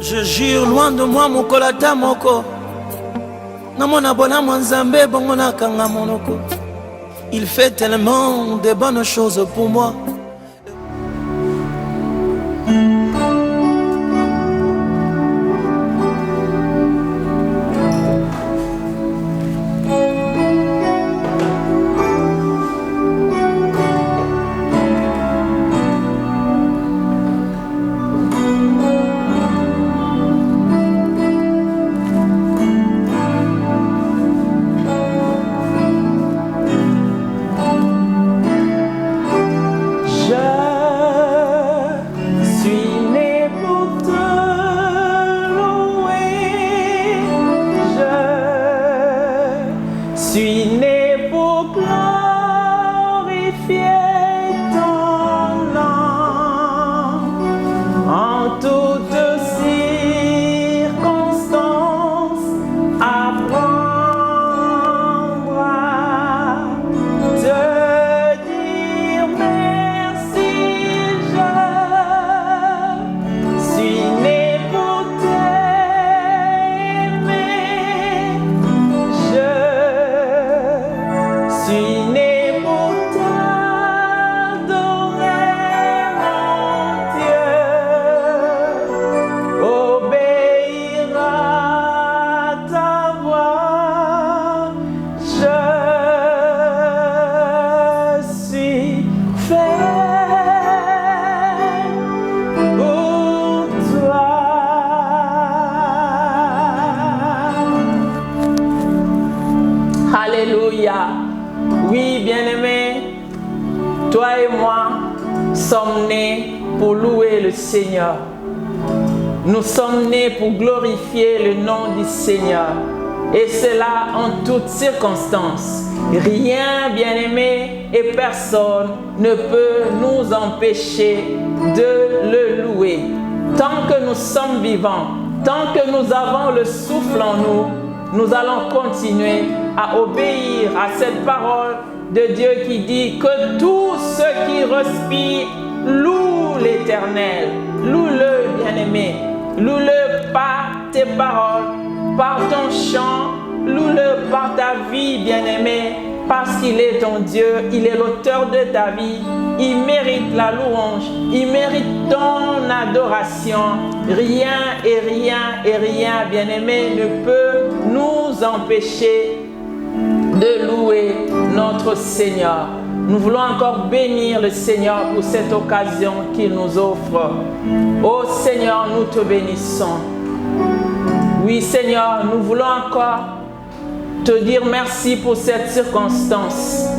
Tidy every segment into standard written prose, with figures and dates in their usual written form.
Je jure loin de moi mon kolata moko. Namona bona mwanzambe bongo nakanga monoko. Il fait tellement de bonnes choses pour moi. Oui, bien-aimé, toi et moi sommes nés pour louer le Seigneur. Nous sommes nés pour glorifier le nom du Seigneur. Et cela en toutes circonstances. Rien, bien-aimé, et personne ne peut nous empêcher de le louer. Tant que nous sommes vivants, tant que nous avons le souffle en nous, nous allons continuer à obéir à cette parole de Dieu qui dit que tous ceux qui respirent louent l'Éternel. Loue-le, bien-aimé. Loue-le par tes paroles, par ton chant. Loue-le par ta vie, bien-aimé. Parce qu'il est ton Dieu, il est l'auteur de ta vie. Il mérite la louange, il mérite ton adoration. Rien et rien et rien, bien-aimé, ne peut nous empêcher de louer notre Seigneur. Nous voulons encore bénir le Seigneur pour cette occasion qu'il nous offre. Oh Seigneur, nous te bénissons. Oui Seigneur, nous voulons encore te dire merci pour cette circonstance.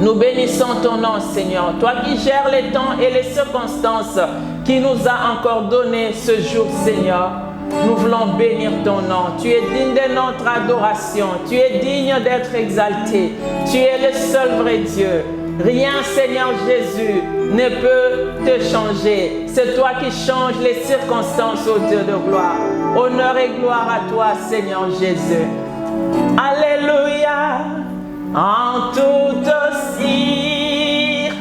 Nous bénissons ton nom, Seigneur. Toi qui gères les temps et les circonstances qui nous a encore donné ce jour, Seigneur. Nous voulons bénir ton nom. Tu es digne de notre adoration. Tu es digne d'être exalté. Tu es le seul vrai Dieu. Rien, Seigneur Jésus, ne peut te changer. C'est toi qui changes les circonstances, ô Dieu de gloire. Honneur et gloire à toi, Seigneur Jésus. Alléluia. En toutes circonstances,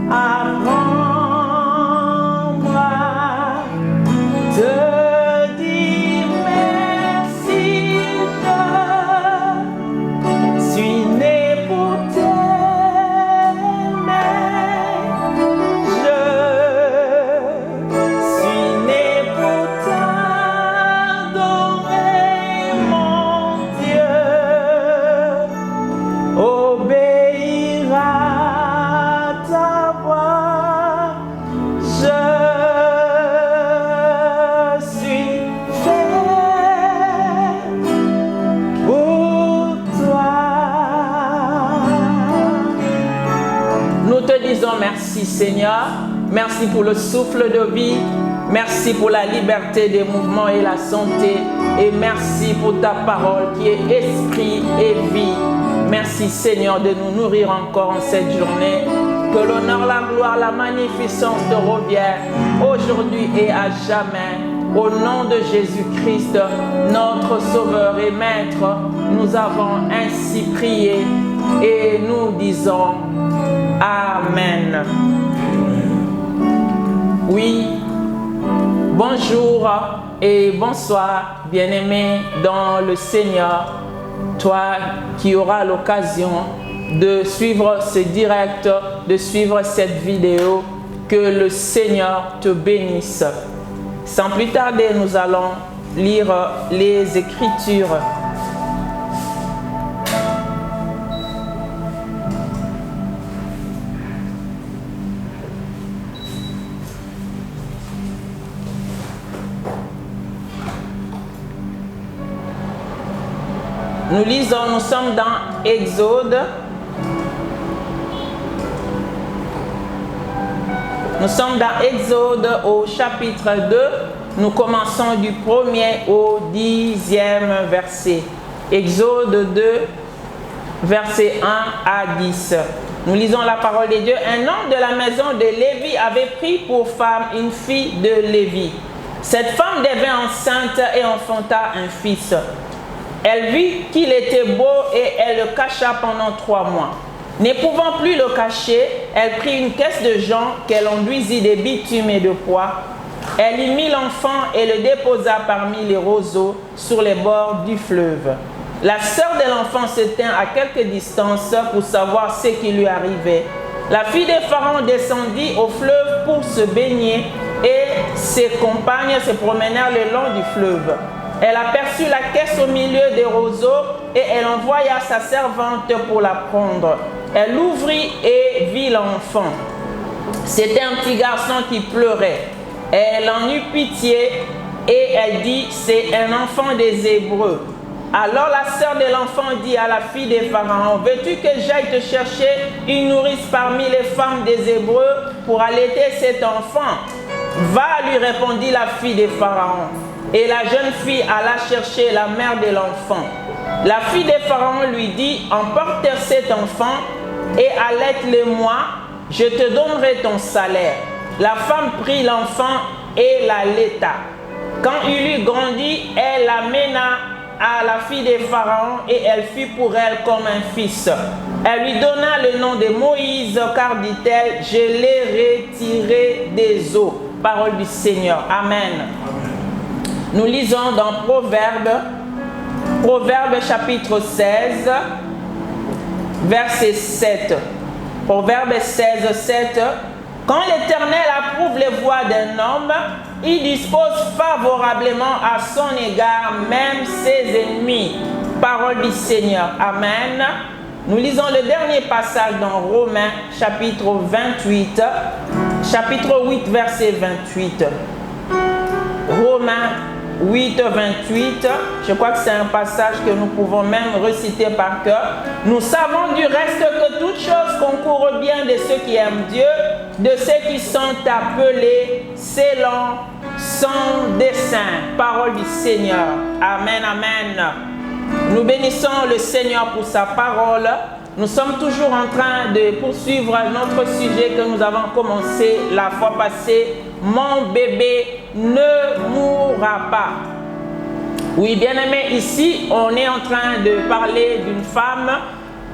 apprends-moi te dire merci. Je suis né pour t'aimer. Je suis né pour t'adorer, mon Dieu. Obéir à ta voix, je suis fait pour toi. Nous te disons merci Seigneur, merci pour le souffle de vie, merci pour la liberté des mouvements et la santé, et merci pour ta parole qui est esprit et vie. Merci Seigneur de nous nourrir encore en cette journée. Que l'honneur, la gloire, la magnificence te reviennent aujourd'hui et à jamais. Au nom de Jésus-Christ, notre Sauveur et Maître, nous avons ainsi prié et nous disons Amen. Oui, Bonjour et bonsoir, bien-aimés dans le Seigneur. Toi qui auras l'occasion de suivre ce direct, de suivre cette vidéo, que le Seigneur te bénisse. Sans plus tarder, nous allons lire les Écritures. Nous lisons, nous sommes dans Exode. Nous sommes dans Exode au chapitre 2. Nous commençons du 1er au 10e verset. Exode 2, versets 1 à 10. Nous lisons la parole de Dieu. Un homme de la maison de Lévi avait pris pour femme une fille de Lévi. Cette femme devint enceinte et enfanta un fils. Elle vit qu'il était beau et elle le cacha pendant 3 mois. Ne pouvant plus le cacher, elle prit une caisse de jonc qu'elle enduisit de bitume et de pois. Elle y mit l'enfant et le déposa parmi les roseaux sur les bords du fleuve. La sœur de l'enfant se tint à quelque distance pour savoir ce qui lui arrivait. La fille de Pharaon descendit au fleuve pour se baigner et ses compagnes se promenèrent le long du fleuve. Elle aperçut la caisse au milieu des roseaux et elle envoya sa servante pour la prendre. Elle l'ouvrit et vit l'enfant. C'était un petit garçon qui pleurait. Elle en eut pitié et elle dit, c'est un enfant des Hébreux. Alors la sœur de l'enfant dit à la fille de Pharaon, veux-tu que j'aille te chercher une nourrice parmi les femmes des Hébreux pour allaiter cet enfant? Va, lui répondit la fille de Pharaon. Et la jeune fille alla chercher la mère de l'enfant. La fille de Pharaon lui dit, emporte cet enfant et allaite-le-moi, je te donnerai ton salaire. La femme prit l'enfant et l'allaita. Quand il eut grandi, elle l'amena à la fille de Pharaon et elle fit pour elle comme un fils. Elle lui donna le nom de Moïse car dit-elle, je l'ai retiré des eaux. Parole du Seigneur. Amen. Nous lisons dans Proverbes chapitre 16, verset 7. Proverbes 16, 7. Quand l'Éternel approuve les voies d'un homme, il dispose favorablement à son égard même ses ennemis. Parole du Seigneur. Amen. Nous lisons le dernier passage dans Romains chapitre 28, chapitre 8, verset 28. Romains 8, 28, je crois que c'est un passage que nous pouvons même reciter par cœur. Nous savons du reste que toute chose concourt au bien de ceux qui aiment Dieu, de ceux qui sont appelés selon son dessein. Parole du Seigneur. Amen, amen. Nous bénissons le Seigneur pour sa parole. Nous sommes toujours en train de poursuivre notre sujet que nous avons commencé la fois passée. Mon bébé ne mourra pas. Oui, bien aimé, ici, on est en train de parler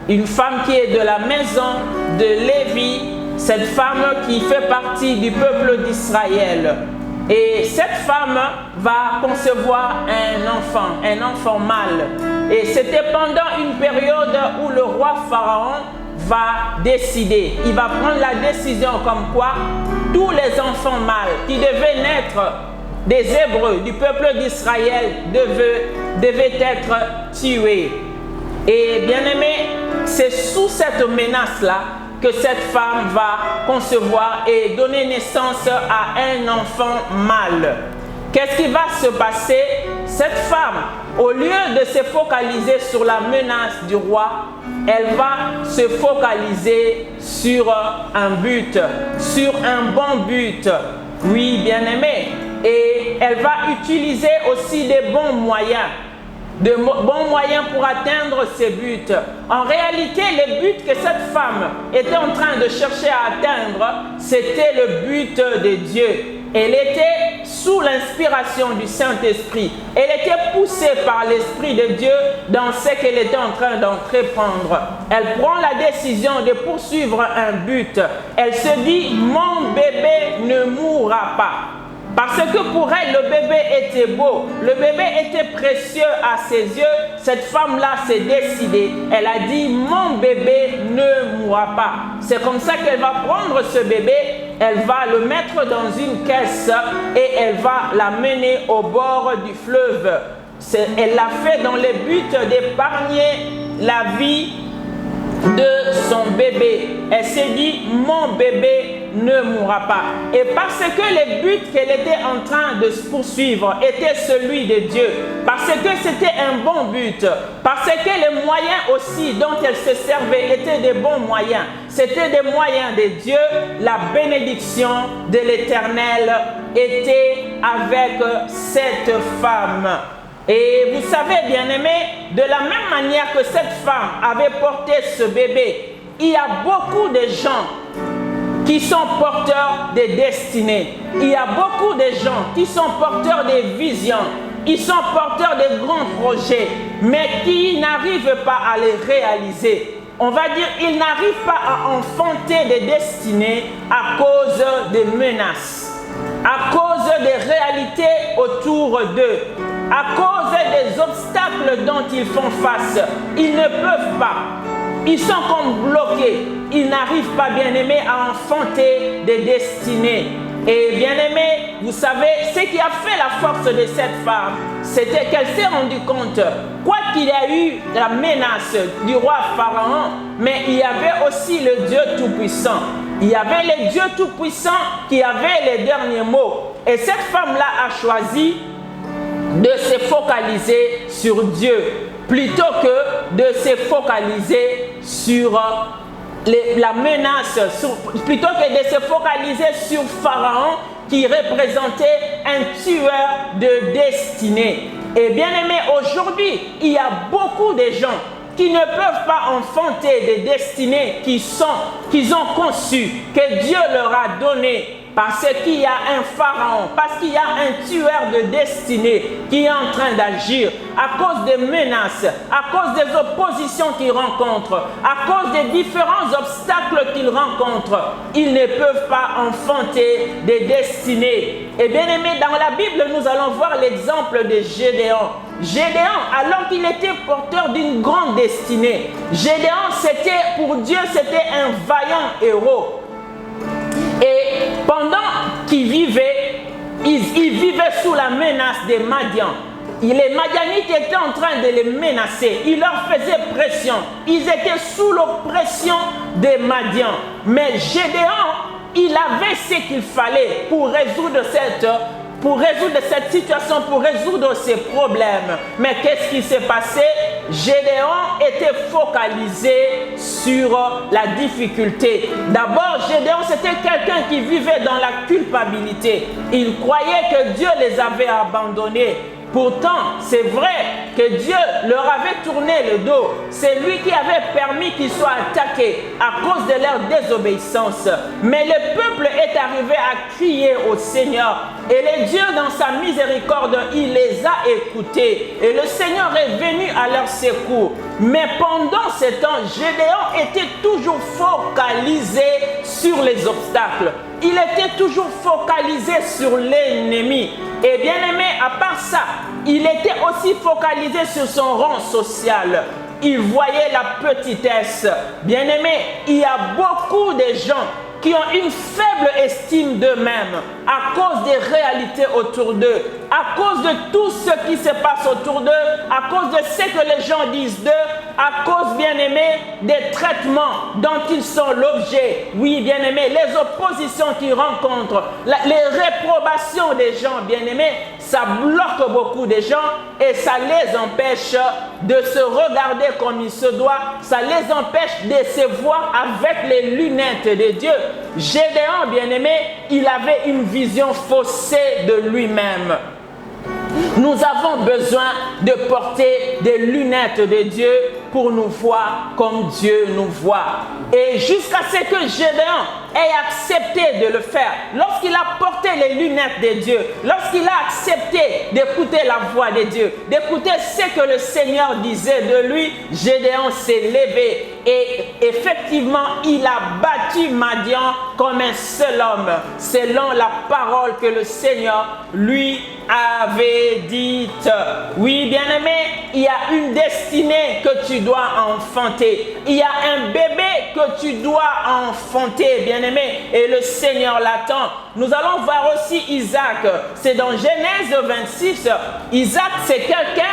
une femme qui est de la maison de Lévi, cette femme qui fait partie du peuple d'Israël. Et cette femme va concevoir un enfant mâle. Et c'était pendant une période où le roi Pharaon va décider. Il va prendre la décision comme quoi tous les enfants mâles qui devaient naître des Hébreux, du peuple d'Israël, devaient être tués. Et bien aimé, c'est sous cette menace-là que cette femme va concevoir et donner naissance à un enfant mâle. Qu'est-ce qui va se passer? Cette femme, au lieu de se focaliser sur la menace du roi, elle va se focaliser sur un but, sur un bon but. Oui, bien aimé. Et elle va utiliser aussi des bons moyens. De bons moyens pour atteindre ses buts. En réalité, le but que cette femme était en train de chercher à atteindre, c'était le but de Dieu. Elle était sous l'inspiration du Saint-Esprit. Elle était poussée par l'Esprit de Dieu dans ce qu'elle était en train d'entreprendre. Elle prend la décision de poursuivre un but. Elle se dit, mon bébé ne mourra pas. Parce que pour elle, le bébé était beau, le bébé était précieux à ses yeux. Cette femme-là s'est décidée. Elle a dit, mon bébé ne mourra pas. C'est comme ça qu'elle va prendre ce bébé, elle va le mettre dans une caisse et elle va l'amener au bord du fleuve. Elle l'a fait dans le but d'épargner la vie de son bébé. Elle s'est dit, mon bébé ne mourra pas. Et parce que le but qu'elle était en train de poursuivre était celui de Dieu, parce que c'était un bon but, parce que les moyens aussi dont elle se servait étaient des bons moyens, c'était des moyens de Dieu, la bénédiction de l'Éternel était avec cette femme. Et vous savez, bien-aimés, de la même manière que cette femme avait porté ce bébé, il y a beaucoup de gens qui sont porteurs de destinées. Il y a beaucoup de gens qui sont porteurs de visions. Ils sont porteurs de grands projets, mais qui n'arrivent pas à les réaliser. On va dire, ils n'arrivent pas à enfanter des destinées à cause des menaces, à cause des réalités autour d'eux, à cause des obstacles dont ils font face. Ils ne peuvent pas. Ils sont comme bloqués. Ils n'arrivent pas, bien-aimés, à enfanter des destinées. Et bien-aimés, vous savez, ce qui a fait la force de cette femme, c'était qu'elle s'est rendue compte, quoi qu'il y a eu la menace du roi Pharaon, mais il y avait aussi le Dieu Tout-Puissant. Il y avait le Dieu Tout-Puissant qui avait les derniers mots. Et cette femme-là a choisi de se focaliser sur Dieu plutôt que de se focaliser sur la menace, plutôt que de se focaliser sur Pharaon qui représentait un tueur de destinée. Et bien aimé, aujourd'hui, il y a beaucoup de gens qui ne peuvent pas enfanter des destinées qu'ils ont conçues, que Dieu leur a données. Parce qu'il y a un pharaon, parce qu'il y a un tueur de destinée qui est en train d'agir à cause des menaces, à cause des oppositions qu'ils rencontrent, à cause des différents obstacles qu'ils rencontrent. Ils ne peuvent pas enfanter des destinées. Et bien aimé, dans la Bible, nous allons voir l'exemple de Gédéon. Gédéon, alors qu'il était porteur d'une grande destinée, Gédéon, c'était pour Dieu, c'était un vaillant héros. Et pendant qu'il vivait, il vivait sous la menace des Madians. Les Madianites étaient en train de les menacer. Ils leur faisaient pression. Ils étaient sous l'oppression des Madians. Mais Gédéon, il avait ce qu'il fallait pour résoudre cette situation, pour résoudre ces problèmes. Mais qu'est-ce qui s'est passé? Gédéon était focalisé sur la difficulté. D'abord, Gédéon, c'était quelqu'un qui vivait dans la culpabilité. Il croyait que Dieu les avait abandonnés. Pourtant, c'est vrai que Dieu leur avait tourné le dos. C'est lui qui avait permis qu'ils soient attaqués à cause de leur désobéissance. Mais le peuple est arrivé à crier au Seigneur. Et le Dieu, dans sa miséricorde, il les a écoutés. Et le Seigneur est venu à leur secours. Mais pendant ce temps, Gédéon était toujours focalisé sur les obstacles. Il était toujours focalisé sur l'ennemi. Et bien aimé, à part ça, il était aussi focalisé sur son rang social. Il voyait la petitesse. Bien aimé, il y a beaucoup de gens qui ont une faible estime d'eux-mêmes à cause des réalités autour d'eux, à cause de tout ce qui se passe autour d'eux, à cause de ce que les gens disent d'eux, à cause, bien aimé, des traitements dont ils sont l'objet. Oui, bien aimé, les oppositions qu'ils rencontrent, les réprobations des gens, bien aimés, ça bloque beaucoup de gens et ça les empêche de se regarder comme il se doit, ça les empêche de se voir avec les lunettes de Dieu. Gédéon, bien-aimé, il avait une vision faussée de lui-même. Nous avons besoin de porter des lunettes de Dieu pour nous voir comme Dieu nous voit. Et jusqu'à ce que Gédéon ait accepté de le faire, lorsqu'il a porté les lunettes de Dieu, lorsqu'il a accepté d'écouter la voix de Dieu, d'écouter ce que le Seigneur disait de lui, Gédéon s'est levé et effectivement, il a battu Madian comme un seul homme, selon la parole que le Seigneur lui avait dite. Oui, bien-aimé, il y a une destinée que tu dois enfanter. Il y a un bébé que tu dois enfanter, bien-aimé, et le Seigneur l'attend. Nous allons voir aussi Isaac. C'est dans Genèse 26. Isaac, c'est quelqu'un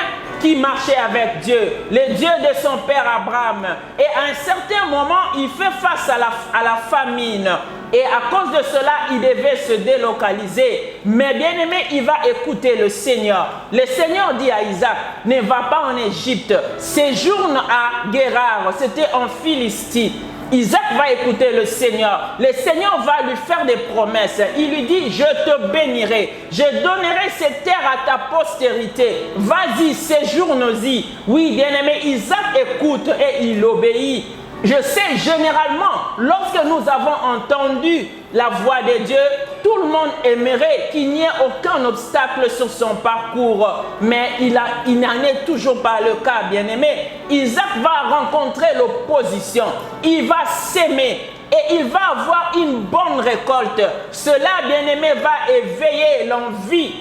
qui marchait avec Dieu, le Dieu de son père Abraham. Et à un certain moment, il fait face à la famine. Et à cause de cela, il devait se délocaliser. Mais bien aimé, il va écouter le Seigneur. Le Seigneur dit à Isaac, ne va pas en Égypte, séjourne à Guérar, c'était en Philistie. Isaac va écouter le Seigneur. Le Seigneur va lui faire des promesses. Il lui dit, je te bénirai. Je donnerai cette terre à ta postérité. Vas-y, séjourne-y. Oui, bien-aimé, Isaac écoute et il obéit. Je sais, généralement, lorsque nous avons entendu la voix de Dieu, tout le monde aimerait qu'il n'y ait aucun obstacle sur son parcours. Mais il n'en est toujours pas le cas, bien-aimé. Isaac va rencontrer l'opposition. Il va s'aimer et il va avoir une bonne récolte. Cela, bien-aimé, va éveiller l'envie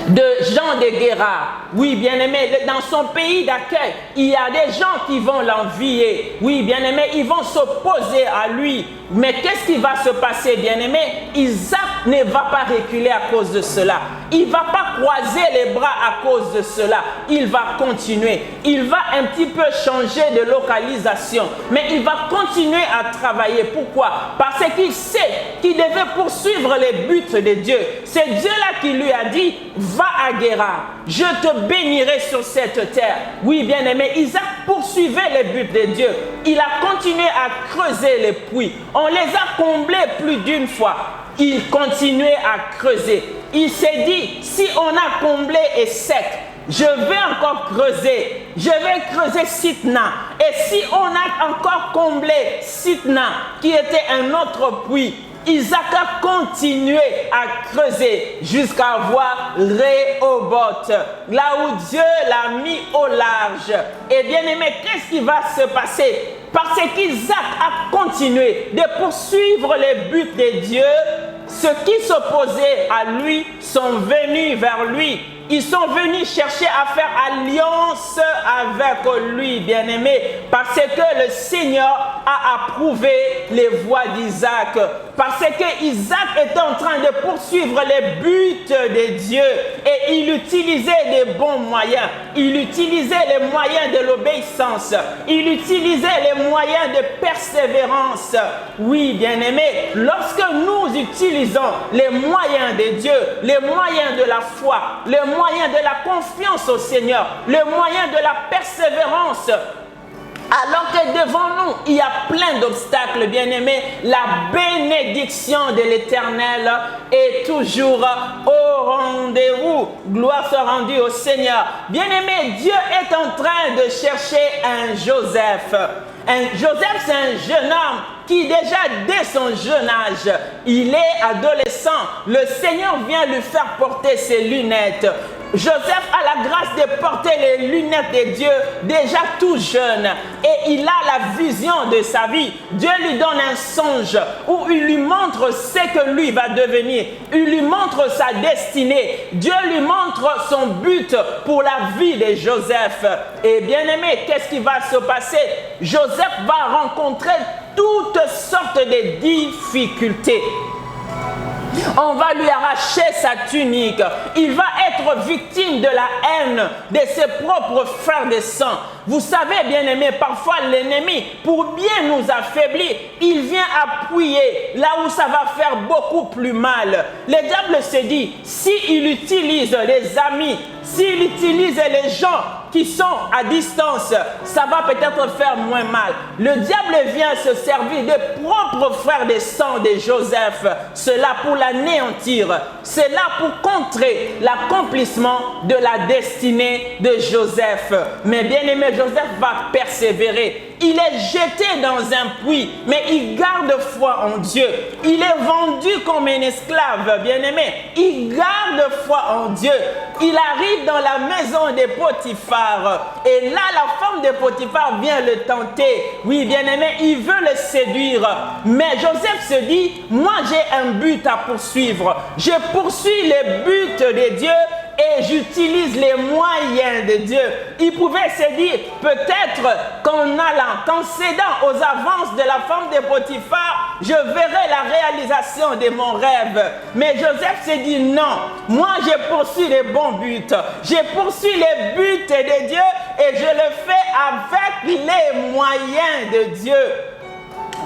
de Jean de Guérar. Oui, bien-aimé, dans son pays d'accueil, il y a des gens qui vont l'envier. Oui, bien-aimé, ils vont s'opposer à lui. Mais qu'est-ce qui va se passer, bien-aimé? Isaac ne va pas reculer à cause de cela. Il ne va pas croiser les bras à cause de cela. Il va continuer. Il va un petit peu changer de localisation. Mais il va continuer à travailler. Pourquoi? Parce qu'il sait qu'il devait poursuivre les buts de Dieu. C'est Dieu-là qui lui a dit, va à Guérar. Je te bénirai sur cette terre. Oui, bien-aimé, Isaac poursuivait les buts de Dieu. Il a continué à creuser les puits. On les a comblés plus d'une fois. Il continuait à creuser. Il s'est dit, si on a comblé et sec, je vais encore creuser. Je vais creuser Sitna. Et si on a encore comblé Sitna, qui était un autre puits, Isaac a continué à creuser jusqu'à voir Rehoboth, là où Dieu l'a mis au large. Et bien aimé, qu'est-ce qui va se passer? Parce qu'Isaac a continué de poursuivre les buts de Dieu, ceux qui s'opposaient à lui sont venus vers lui. Ils sont venus chercher à faire alliance avec lui, bien-aimé, parce que le Seigneur a approuvé les voies d'Isaac. Parce que Isaac était en train de poursuivre les buts de Dieu et il utilisait des bons moyens. Il utilisait les moyens de l'obéissance. Il utilisait les moyens de persévérance. Oui, bien-aimé, lorsque nous utilisons les moyens de Dieu, les moyens de la foi, les moyens de la confiance au Seigneur, les moyens de la persévérance, alors que devant nous, il y a plein d'obstacles, bien-aimés, la bénédiction de l'Éternel est toujours au rendez-vous. Gloire soit rendue au Seigneur. Bien-aimé, Dieu est en train de chercher un Joseph. Joseph, c'est un jeune homme qui déjà dès son jeune âge, il est adolescent. Le Seigneur vient lui faire porter ses lunettes. Joseph a la grâce de porter les lunettes de Dieu déjà tout jeune et il a la vision de sa vie. Dieu lui donne un songe où il lui montre ce que lui va devenir. Il lui montre sa destinée. Dieu lui montre son but pour la vie de Joseph. Et bien aimé, qu'est-ce qui va se passer? Joseph va rencontrer toutes sortes de difficultés. On va lui arracher sa tunique. Il va être victime de la haine de ses propres frères de sang. Vous savez, bien-aimés, parfois l'ennemi, pour bien nous affaiblir, il vient appuyer là où ça va faire beaucoup plus mal. Le diable se dit, s'il utilise les amis, s'il utilise les gens qui sont à distance, ça va peut-être faire moins mal. Le diable vient se servir des propres frères de sang de Joseph. Cela pour l'anéantir. C'est là pour contrer l'accomplissement de la destinée de Joseph. Mais bien aimé, Joseph va persévérer. Il est jeté dans un puits, mais il garde foi en Dieu. Il est vendu comme un esclave, bien-aimé. Il garde foi en Dieu. Il arrive dans la maison de Potiphar. Et là, la femme de Potiphar vient le tenter. Oui, bien-aimé, il veut le séduire. Mais Joseph se dit, moi j'ai un but à poursuivre. Je poursuis les buts de Dieu et j'utilise les moyens de Dieu. Il pouvait se dire, peut-être qu'en allant, qu'en cédant aux avances de la femme de Potiphar, je verrai la réalisation de mon rêve. Mais Joseph se dit, non, moi je poursuis les bons buts. Je poursuis les buts de Dieu et je le fais avec les moyens de Dieu.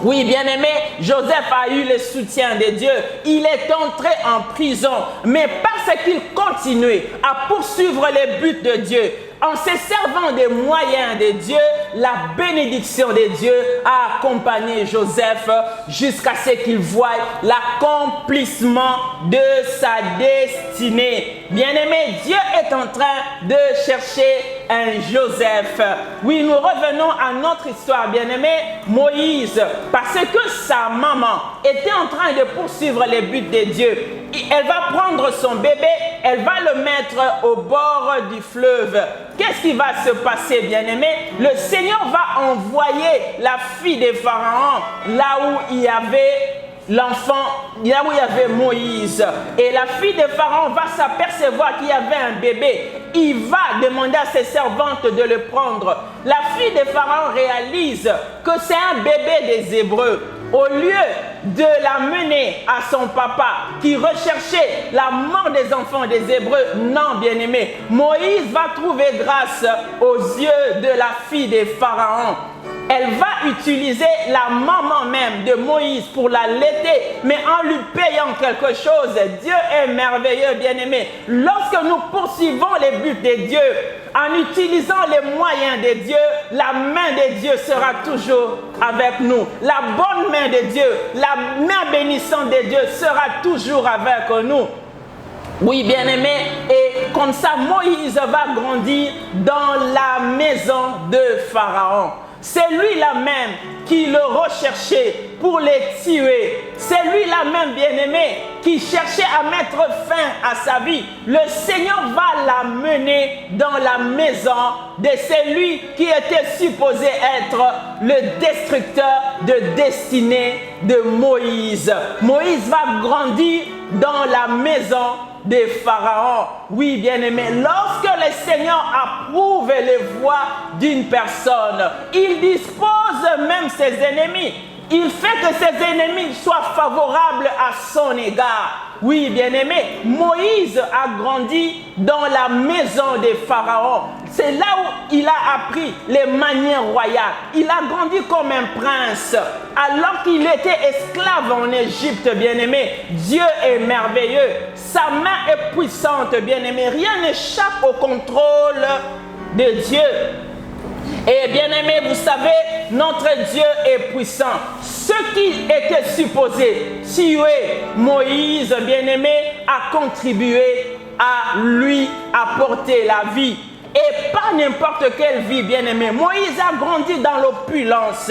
Oui, bien-aimé, Joseph a eu le soutien de Dieu. Il est entré en prison, mais parce qu'il continuait à poursuivre les buts de Dieu, en se servant des moyens de Dieu, la bénédiction de Dieu a accompagné Joseph jusqu'à ce qu'il voie l'accomplissement de sa destinée. Bien-aimé, Dieu est en train de chercher un Joseph. Oui, nous revenons à notre histoire, bien-aimé. Moïse, parce que sa maman était en train de poursuivre les buts de Dieu, elle va prendre son bébé, elle va le mettre au bord du fleuve. Qu'est-ce qui va se passer, bien-aimé? Le Seigneur va envoyer la fille de Pharaon là où il y avait l'enfant, là où il y avait Moïse. Et la fille de Pharaon va s'apercevoir qu'il y avait un bébé. Il va demander à ses servantes de le prendre. La fille de Pharaon réalise que c'est un bébé des Hébreux. Au lieu de la mener à son papa qui recherchait la mort des enfants des Hébreux, non, bien-aimé, Moïse va trouver grâce aux yeux de la fille de Pharaon. Elle va utiliser la maman même de Moïse pour l'allaiter, mais en lui payant quelque chose. Dieu est merveilleux, bien-aimé. Lorsque nous poursuivons les buts de Dieu, en utilisant les moyens de Dieu, la main de Dieu sera toujours avec nous. La bonne main de Dieu, la main bénissante de Dieu sera toujours avec nous. Oui, bien-aimé, et comme ça, Moïse va grandir dans la maison de Pharaon. C'est lui-là même qui le recherchait pour les tuer. C'est lui-là même, bien-aimé, qui cherchait à mettre fin à sa vie. Le Seigneur va l'amener dans la maison de celui qui était supposé être le destructeur de destinée de Moïse. Moïse va grandir dans la maison de Pharaon. Oui, bien-aimé, lorsque le Seigneur approuve les voies d'une personne, il dispose même ses ennemis. Il fait que ses ennemis soient favorables à son égard. Oui, bien-aimé, Moïse a grandi dans la maison de Pharaon. C'est là où il a appris les manières royales. Il a grandi comme un prince. Alors qu'il était esclave en Égypte, bien-aimé, Dieu est merveilleux. Sa main est puissante, bien-aimé. Rien n'échappe au contrôle de Dieu. Et bien aimé, vous savez, notre Dieu est puissant. Ceux qui étaient supposés tuer Moïse, bien aimé, a contribué à lui apporter la vie. Et pas n'importe quelle vie, bien aimé. Moïse a grandi dans l'opulence.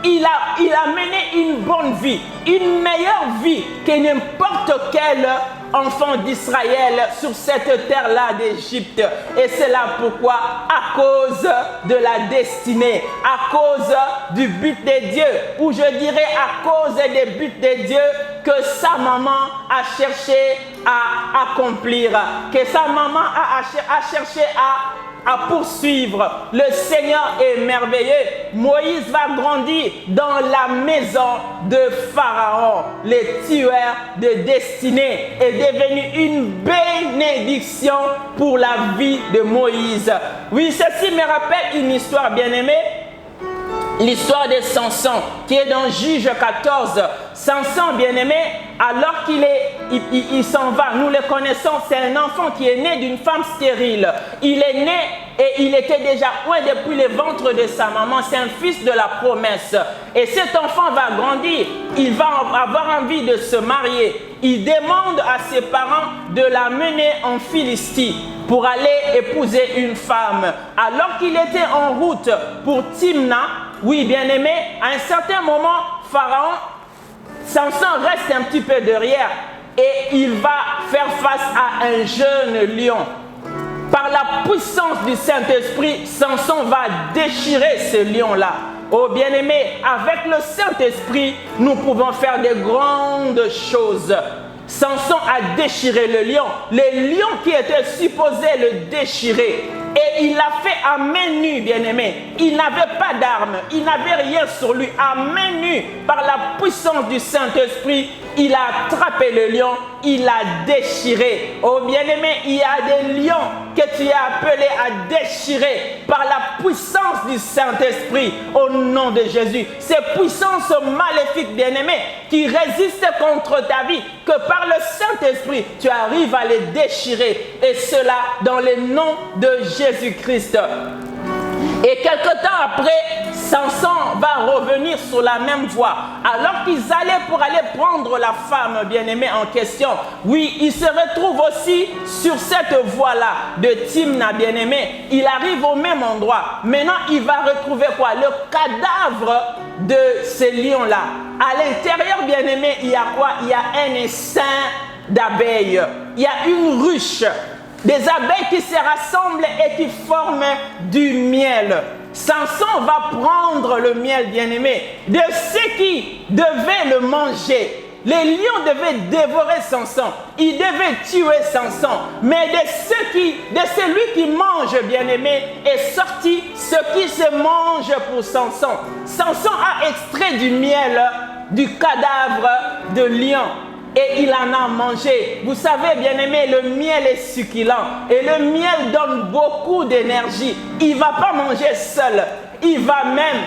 Il a mené une bonne vie, une meilleure vie que n'importe quel enfant d'Israël sur cette terre-là d'Égypte. Et c'est là pourquoi, à cause de la destinée, à cause du but de Dieu, ou je dirais à cause des buts de Dieu que sa maman a cherché à accomplir, que sa maman a cherché à poursuivre. Le Seigneur est merveilleux. Moïse va grandir dans la maison de Pharaon. Le tueur de destinée est devenu une bénédiction pour la vie de Moïse. Oui, ceci me rappelle une histoire, bien-aimée. L'histoire de Samson, qui est dans Juge 14. Samson, bien-aimé, alors qu'il s'en va, nous le connaissons, c'est un enfant qui est né d'une femme stérile. Il est né et il était déjà loin depuis le ventre de sa maman. C'est un fils de la promesse. Et cet enfant va grandir. Il va avoir envie de se marier. Il demande à ses parents de la mener en Philistie. pour aller épouser une femme. Alors qu'il était en route pour Timna, oui, bien-aimé, à un certain moment, Pharaon, Samson reste un petit peu derrière et il va faire face à un jeune lion. Par la puissance du Saint-Esprit, Samson va déchirer ce lion-là. Oh bien-aimé, avec le Saint-Esprit, nous pouvons faire de grandes choses. Samson a déchiré le lion qui était supposé le déchirer. Et il l'a fait à main nue, bien-aimé. Il n'avait pas d'armes, il n'avait rien sur lui. À main nue, par la puissance du Saint-Esprit, il a attrapé le lion, il l'a déchiré. Oh bien-aimé, il y a des lions que tu es appelé à déchirer par la puissance du Saint-Esprit au nom de Jésus. Ces puissances maléfiques, bien-aimé, qui résistent contre ta vie, que par le Saint-Esprit, tu arrives à les déchirer. Et cela dans le nom de Jésus-Christ. Et quelque temps après, Samson va revenir sur la même voie. Alors qu'ils allaient pour aller prendre la femme bien-aimée en question, oui, il se retrouve aussi sur cette voie-là de Timna bien-aimé. Il arrive au même endroit. Maintenant, il va retrouver quoi? Le cadavre de ce lion-là. À l'intérieur, bien-aimé, il y a quoi? Il y a un essaim d'abeilles. Il y a une ruche. Des abeilles qui se rassemblent et qui forment du miel. Samson va prendre le miel, bien-aimé, de ceux qui devaient le manger. Les lions devaient dévorer Samson. Ils devaient tuer Samson. Mais de celui qui mange, bien-aimé, est sorti ce qui se mange pour Samson. Samson a extrait du miel du cadavre de lion. Et il en a mangé. Vous savez, bien-aimé, le miel est succulent. Et le miel donne beaucoup d'énergie. Il ne va pas manger seul. Il va même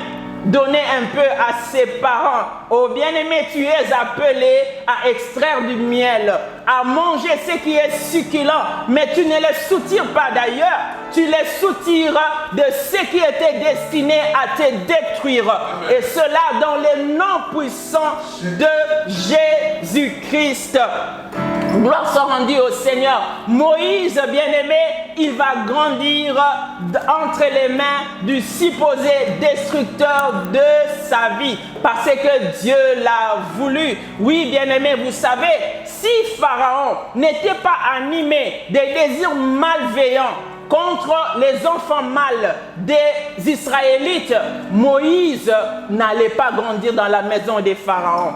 donner un peu à ses parents. Oh bien-aimé, tu es appelé à extraire du miel, à manger ce qui est succulent. Mais tu ne les soutires pas d'ailleurs. Tu les soutires de ce qui était destiné à te détruire. Et cela dans le nom puissant de Jésus-Christ. Gloire soit rendue au Seigneur. Moïse, bien-aimé, il va grandir entre les mains du supposé destructeur de sa vie. Parce que Dieu l'a voulu. Oui, bien-aimé, vous savez, si Pharaon n'était pas animé des désirs malveillants contre les enfants mâles des Israélites, Moïse n'allait pas grandir dans la maison des pharaons.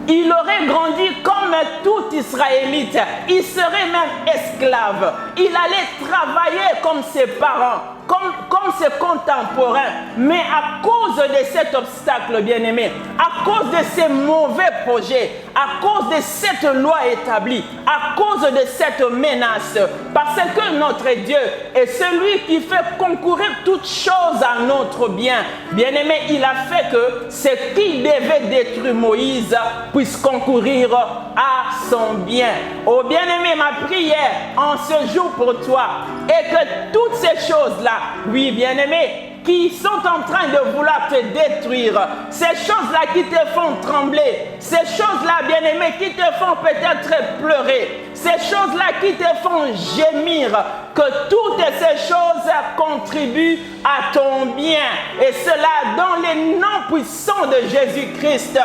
Il aurait grandi comme tout Israélite. Il serait même esclave. Il allait travailler comme ses parents, comme ses contemporains. Mais à cause de cet obstacle, bien-aimé, à cause de ces mauvais projets, à cause de cette loi établie, à cause de cette menace, parce que notre Dieu est celui qui fait concourir toutes choses à notre bien. Bien-aimé, il a fait que ce qui devait détruire Moïse puisse concourir à son bien. Oh bien-aimé, ma prière en ce jour pour toi est que toutes ces choses-là, oui bien-aimé, qui sont en train de vouloir te détruire, ces choses-là qui te font trembler, ces choses-là, bien-aimé, qui te font peut-être pleurer, ces choses-là qui te font gémir, que toutes ces choses contribuent à ton bien. Et cela dans les noms puissants de Jésus-Christ.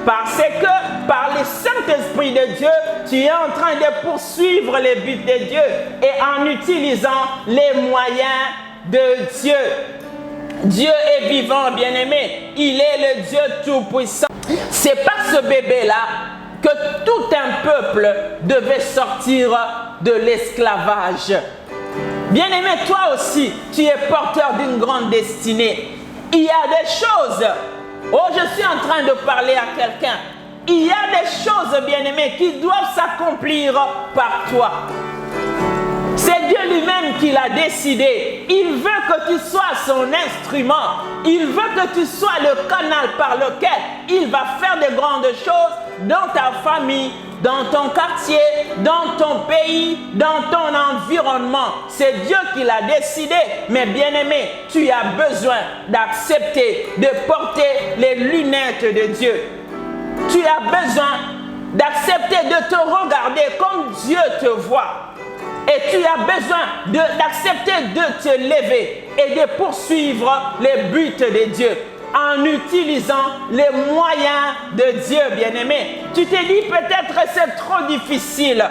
Parce que par le Saint-Esprit de Dieu, tu es en train de poursuivre les buts de Dieu et en utilisant les moyens de Dieu. Dieu est vivant, bien-aimé. Il est le Dieu tout-puissant. C'est par ce bébé-là que tout un peuple devait sortir de l'esclavage. Bien-aimé, toi aussi, tu es porteur d'une grande destinée. Il y a des choses. Oh, je suis en train de parler à quelqu'un. Il y a des choses, bien-aimé, qui doivent s'accomplir par toi. C'est Dieu lui-même qui l'a décidé. Il veut que tu sois son instrument. Il veut que tu sois le canal par lequel il va faire de grandes choses dans ta famille, dans ton quartier, dans ton pays, dans ton environnement. C'est Dieu qui l'a décidé. Mais bien-aimé, tu as besoin d'accepter de porter les lunettes de Dieu. Tu as besoin d'accepter de te regarder comme Dieu te voit. Et tu as besoin d'accepter de te lever et de poursuivre les buts de Dieu en utilisant les moyens de Dieu, bien-aimé. Tu te dis peut-être que c'est trop difficile.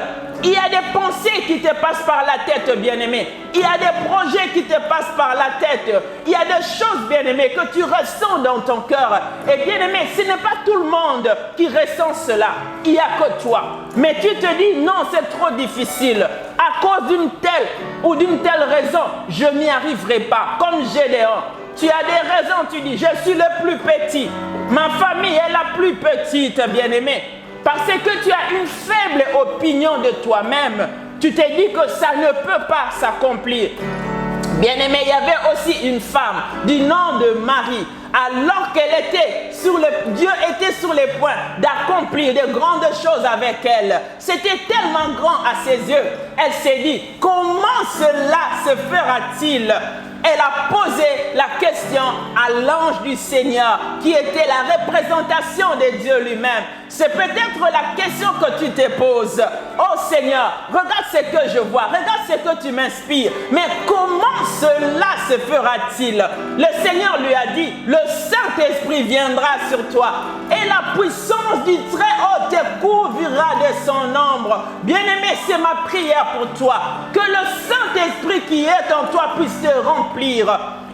Il y a des pensées qui te passent par la tête, bien-aimé. Il y a des projets qui te passent par la tête. Il y a des choses, bien-aimé, que tu ressens dans ton cœur. Et bien-aimé, ce n'est pas tout le monde qui ressent cela. Il n'y a que toi. Mais tu te dis, non, c'est trop difficile. À cause d'une telle ou d'une telle raison, je n'y arriverai pas. Comme Gédéon. Tu as des raisons, tu dis, je suis le plus petit. Ma famille est la plus petite, bien-aimé. Parce que tu as une faible opinion de toi-même. Tu t'es dit que ça ne peut pas s'accomplir. Bien-aimé, il y avait aussi une femme du nom de Marie. Alors qu'elle était Dieu était sur les points d'accomplir de grandes choses avec elle. C'était tellement grand à ses yeux. Elle s'est dit, comment cela se fera-t-il? Elle a posé la question à l'ange du Seigneur qui était la représentation de Dieu lui-même. C'est peut-être la question que tu te poses. Oh Seigneur, regarde ce que je vois, regarde ce que tu m'inspires. Mais comment cela se fera-t-il? Le Seigneur lui a dit, le Saint-Esprit viendra sur toi et la puissance du Très-Haut te couvrira de son ombre. Bien-aimé, c'est ma prière pour toi. Que le Saint-Esprit qui est en toi puisse te remplir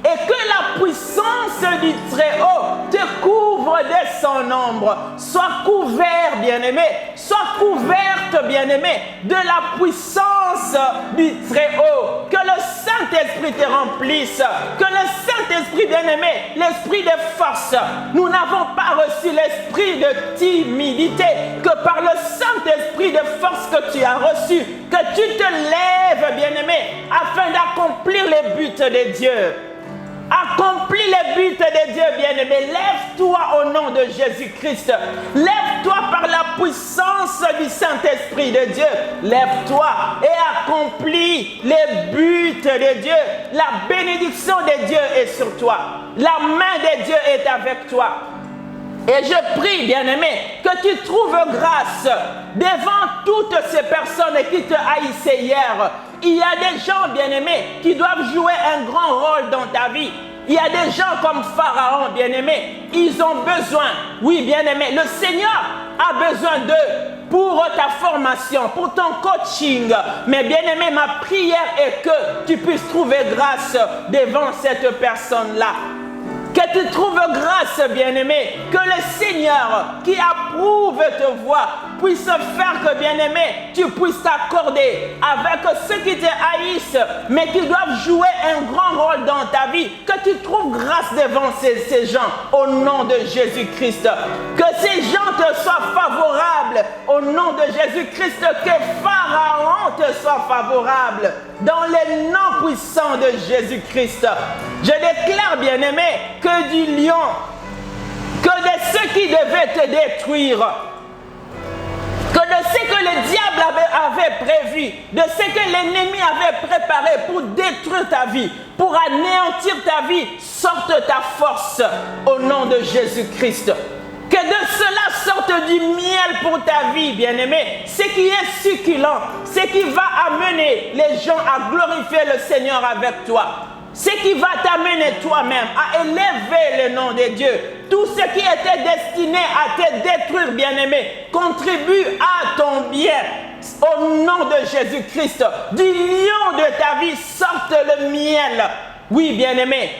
et que la puissance du Très-Haut te couvre de son ombre. Sois couvert, bien-aimé. Sois couverte, bien-aimé, de la puissance du Très-Haut. Que le Saint-Esprit te remplisse. Que le Saint-Esprit, bien-aimé, l'esprit de force. Nous n'avons pas reçu l'esprit de timidité. Que par le Saint-Esprit de force que tu as reçu, que tu te lèves, bien-aimé, afin d'accomplir les buts de Dieu. Accomplis les buts de Dieu, bien-aimé. Lève-toi au nom de Jésus-Christ. Lève-toi par la puissance du Saint-Esprit de Dieu. Lève-toi et accomplis les buts de Dieu. La bénédiction de Dieu est sur toi. La main de Dieu est avec toi. Et je prie, bien-aimé, que tu trouves grâce devant toutes ces personnes qui te haïssaient hier. Il y a des gens, bien-aimés, qui doivent jouer un grand rôle dans ta vie. Il y a des gens comme Pharaon, bien-aimé. Ils ont besoin, oui, bien-aimé, le Seigneur a besoin d'eux pour ta formation, pour ton coaching. Mais bien-aimé, ma prière est que tu puisses trouver grâce devant cette personne-là. Que tu trouves grâce, bien-aimé, que le Seigneur qui approuve te voix puisse faire que, bien-aimé, tu puisses t'accorder avec ceux qui te haïssent, mais qui doivent jouer un grand rôle dans ta vie. Que tu trouves grâce devant ces gens au nom de Jésus-Christ. Que ces gens te soient favorables au nom de Jésus-Christ. Que Pharaon te soit favorable dans les noms puissants de Jésus-Christ. Je déclare, bien-aimé, que du lion, que de ceux qui devaient te détruire, que de ce que le diable avait prévu, de ce que l'ennemi avait préparé pour détruire ta vie, pour anéantir ta vie, sorte ta force au nom de Jésus-Christ. Que de cela sorte du miel pour ta vie, bien-aimé, ce qui est succulent, ce qui va amener les gens à glorifier le Seigneur avec toi. Ce qui va t'amener toi-même à élever le nom de Dieu. Tout ce qui était destiné à te détruire, bien-aimé, contribue à ton bien. Au nom de Jésus-Christ, du lion de ta vie sorte le miel. Oui, bien-aimé.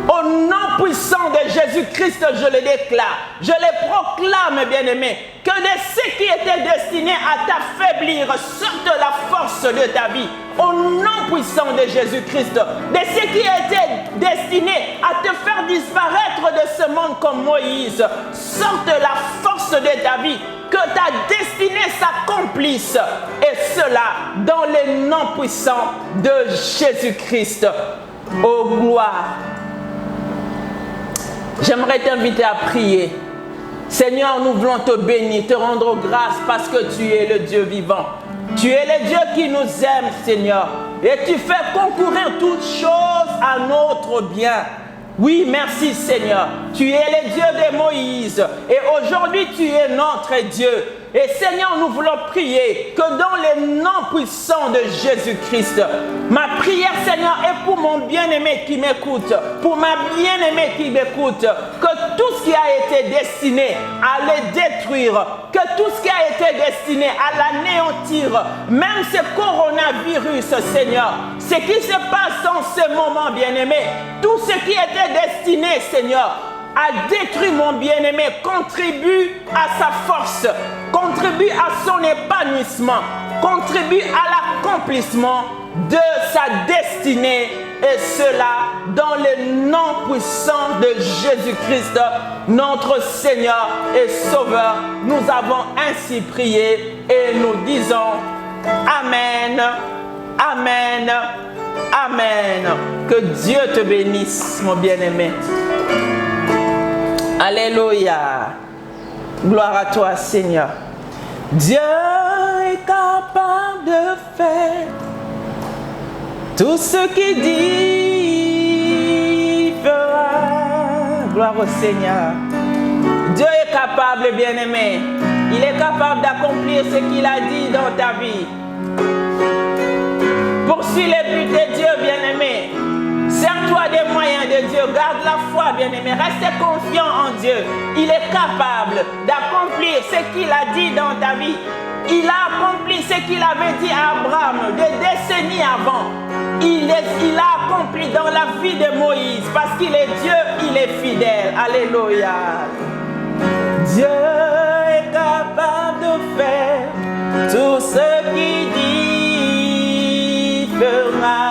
Au nom puissant de Jésus-Christ, je le déclare. Je le proclame, bien-aimé, que de ce qui était destiné à t'affaiblir sorte la force de ta vie. Au nom puissant de Jésus-Christ, de ce qui était destiné à te faire disparaître de ce monde comme Moïse, sorte la force de ta vie. Que ta destinée s'accomplisse. Et cela dans les noms puissants de Jésus-Christ. Ô gloire. J'aimerais t'inviter à prier. Seigneur, nous voulons te bénir, te rendre grâce parce que tu es le Dieu vivant. Tu es le Dieu qui nous aime, Seigneur. Et tu fais concourir toutes choses à notre bien. Oui, merci Seigneur. Tu es le Dieu de Moïse. Et aujourd'hui, tu es notre Dieu. Et Seigneur, nous voulons prier que dans les noms puissants de Jésus-Christ, ma prière, Seigneur, est pour mon bien-aimé qui m'écoute, pour ma bien-aimée qui m'écoute, que tout ce qui a été destiné à les détruire, que tout ce qui a été destiné à l'anéantir, même ce coronavirus, Seigneur, ce qui se passe en ce moment, bien-aimé, tout ce qui était destiné, Seigneur, à détruire mon bien-aimé, contribue à sa force, contribue à son épanouissement, contribue à l'accomplissement de sa destinée, et cela dans le nom puissant de Jésus-Christ, notre Seigneur et Sauveur. Nous avons ainsi prié et nous disons Amen, Amen, Amen. Que Dieu te bénisse, mon bien-aimé. Alléluia. Gloire à toi, Seigneur. Dieu est capable de faire tout ce qu'il dit fera. Gloire au Seigneur. Dieu est capable, bien-aimé. Il est capable d'accomplir ce qu'il a dit dans ta vie. Poursuis les buts de Dieu, bien-aimé. Sers-toi des moyens de Dieu. Garde la foi, bien-aimé. Reste confiant en Dieu. Il est capable d'accomplir ce qu'il a dit dans ta vie. Il a accompli ce qu'il avait dit à Abraham des décennies avant. Il a accompli dans la vie de Moïse parce qu'il est Dieu, il est fidèle. Alléluia. Dieu est capable de faire tout ce qu'il dit fera.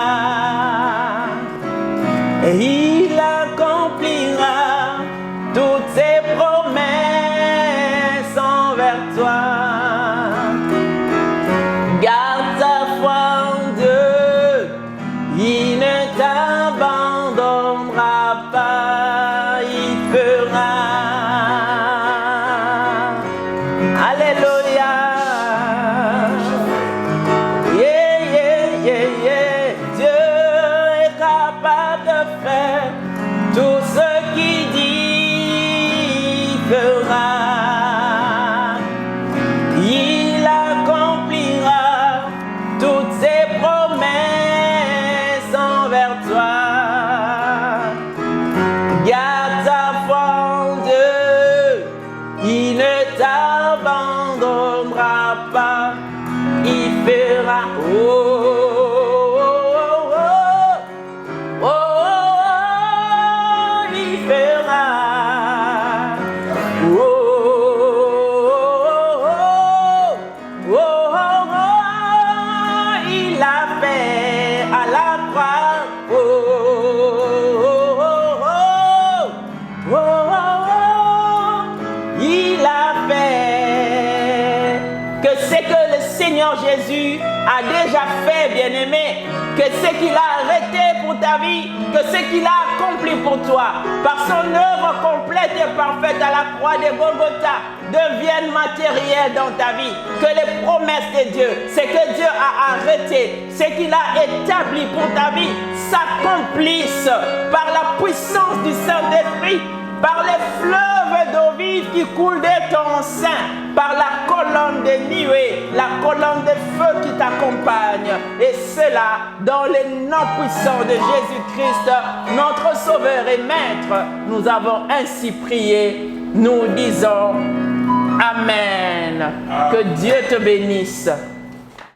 Et il accomplira toutes ses promesses envers toi. Garde ta foi en Dieu, il ne t'abandonnera pas, il fera. Alléluia. Yeah, yeah, yeah, yeah. Dieu est capable de faire tout ce qu'il dit fera. Il accomplira toutes ses promesses envers toi. Garde ta foi en Dieu, il ne t'abandonnera pas, il fera. Oh, oh, oh, oh, oh, oh, il fera. Oh, oh, oh, oh, oh, il a fait à la croix. Oh, oh, oh, oh, oh, il a fait. Que ce que le Seigneur Jésus a déjà fait, bien-aimé, que ce qu'il a arrêté pour ta vie, que ce qu'il a accompli pour toi, par son œuvre complète et parfaite à la croix de Golgotha, deviennent matérielles dans ta vie. Que les promesses de Dieu, ce que Dieu a arrêté, ce qu'il a établi pour ta vie, s'accomplissent par la puissance du Saint-Esprit, par les fleuves d'eau vive qui coulent de ton sein, par la colonne de nuée, la colonne de feu qui t'accompagne. Et cela dans le nom puissant de Jésus-Christ, notre Sauveur et Maître. Nous avons ainsi prié, nous disons Amen. Que Dieu te bénisse.